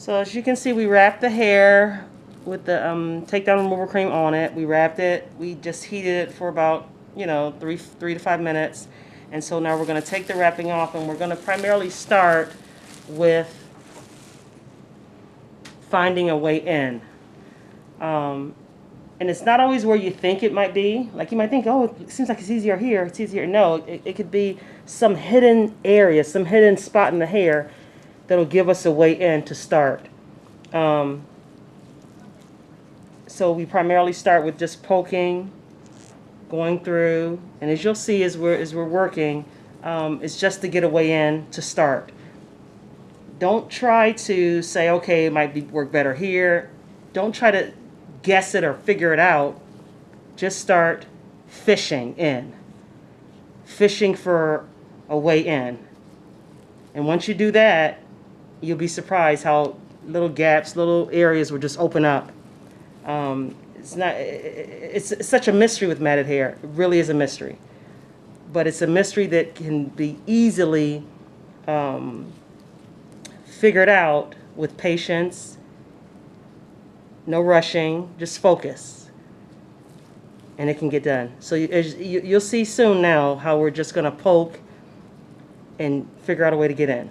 So as you can see, we wrapped the hair with the Take Down Remover Cream on it. We wrapped it. We just heated it for about, you know, 3 to 5 minutes. And so now we're going to take the wrapping off, and we're going to primarily start with finding a way in. And it's not always where you think it might be. Like you might think, oh, it seems like it's easier here. It's easier. No, it could be some hidden area, some hidden spot in the hair that'll give us a way in to start. So we primarily start with just poking, going through, and as you'll see as we're working, it's just to get a way in to start. Don't try to say, okay, it might work better here. Don't try to guess it or figure it out. Just start fishing in. Fishing for a way in. And once you do that, you'll be surprised how little gaps, little areas will just open up. It's such a mystery with matted hair. It really is a mystery. But it's a mystery that can be easily figured out with patience, no rushing, just focus. And it can get done. So you'll see soon now how we're just going to poke and figure out a way to get in.